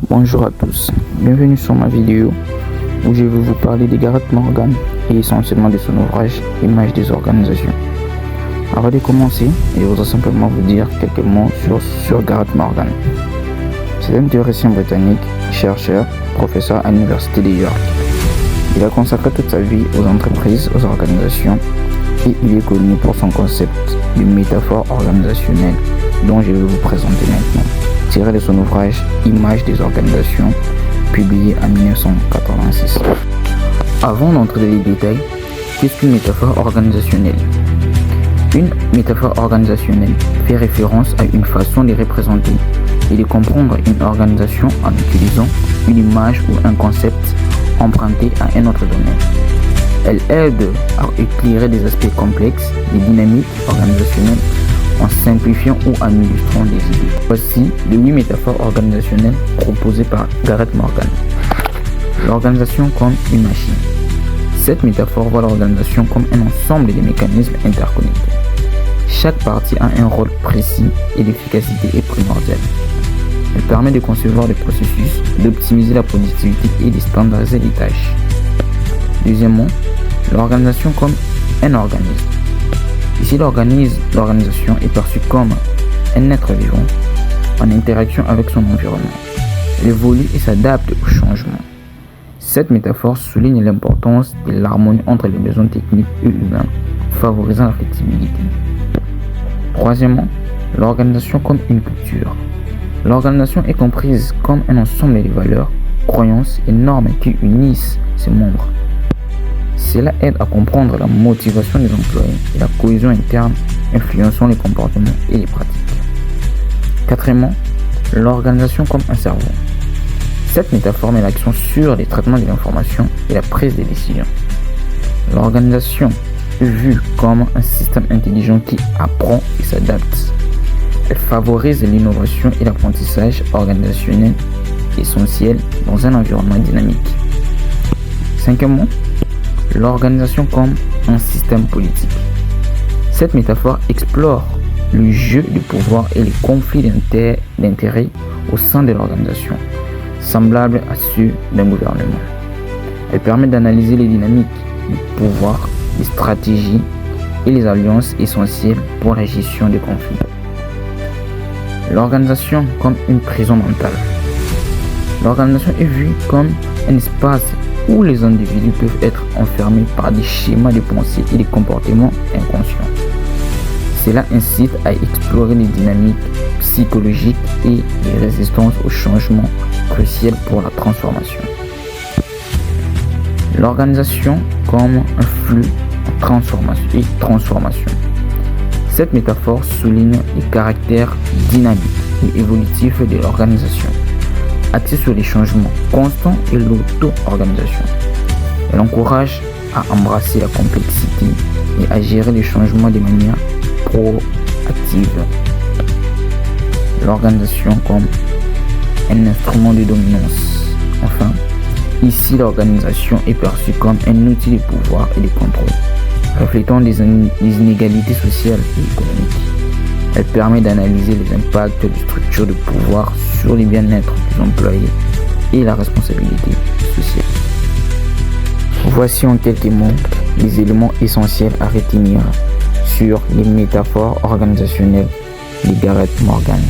Bonjour à tous, bienvenue sur ma vidéo où je vais vous parler de Gareth Morgan et essentiellement de son ouvrage Images des organisations. Avant de commencer, je voudrais simplement vous dire quelques mots sur Gareth Morgan. C'est un théoricien britannique, chercheur, professeur à l'université de York. Il a consacré toute sa vie aux entreprises, aux organisations et il est connu pour son concept de métaphore organisationnelle dont je vais vous présenter maintenant, tiré de son ouvrage Images des organisations, publié en 1986. Avant d'entrer dans les détails, qu'est-ce qu'une métaphore organisationnelle? Une métaphore organisationnelle fait référence à une façon de représenter et de comprendre une organisation en utilisant une image ou un concept emprunté à un autre domaine. Elle aide à éclairer des aspects complexes, des dynamiques organisationnelles en simplifiant ou en illustrant des idées. Voici les 8 métaphores organisationnelles proposées par Gareth Morgan. L'organisation comme une machine. Cette métaphore voit l'organisation comme un ensemble de mécanismes interconnectés. Chaque partie a un rôle précis et l'efficacité est primordiale. Elle permet de concevoir des processus, d'optimiser la productivité et de standardiser les tâches. Deuxièmement, l'organisation comme un organisme. Ici, l'organisation est perçue comme un être vivant en interaction avec son environnement. Elle évolue et s'adapte aux changements. Cette métaphore souligne l'importance de l'harmonie entre les besoins techniques et humains, favorisant la flexibilité. Troisièmement, l'organisation comme une culture. L'organisation est comprise comme un ensemble de valeurs, croyances et normes qui unissent ses membres. Cela aide à comprendre la motivation des employés et la cohésion interne influençant les comportements et les pratiques. Quatrièmement, l'organisation comme un cerveau. Cette métaphore met l'accent sur les traitements de l'information et la prise de décision. L'organisation est vue comme un système intelligent qui apprend et s'adapte. Elle favorise l'innovation et l'apprentissage organisationnel essentiel dans un environnement dynamique. Cinquièmement, l'organisation comme un système politique. Cette métaphore explore le jeu de pouvoir et les conflits d'intérêts au sein de l'organisation, semblables à ceux d'un gouvernement. Elle permet d'analyser les dynamiques du pouvoir, les stratégies et les alliances essentielles pour la gestion des conflits. L'organisation comme une prison mentale. L'organisation est vue comme un espace où les individus peuvent être enfermés par des schémas de pensée et des comportements inconscients. Cela incite à explorer les dynamiques psychologiques et les résistances aux changements cruciaux pour la transformation. L'organisation comme un flux en transformation. Cette métaphore souligne les caractères dynamiques et évolutifs de l'organisation, axée sur les changements constants et l'auto-organisation. Elle encourage à embrasser la complexité et à gérer les changements de manière proactive. L'organisation comme un instrument de dominance. Enfin, ici l'organisation est perçue comme un outil de pouvoir et de contrôle, reflétant les inégalités sociales et économiques. Elle permet d'analyser les impacts des structures de pouvoir sur le bien-être des employés et la responsabilité sociale. Voici en quelques mots les éléments essentiels à retenir sur les métaphores organisationnelles de Gareth Morgan.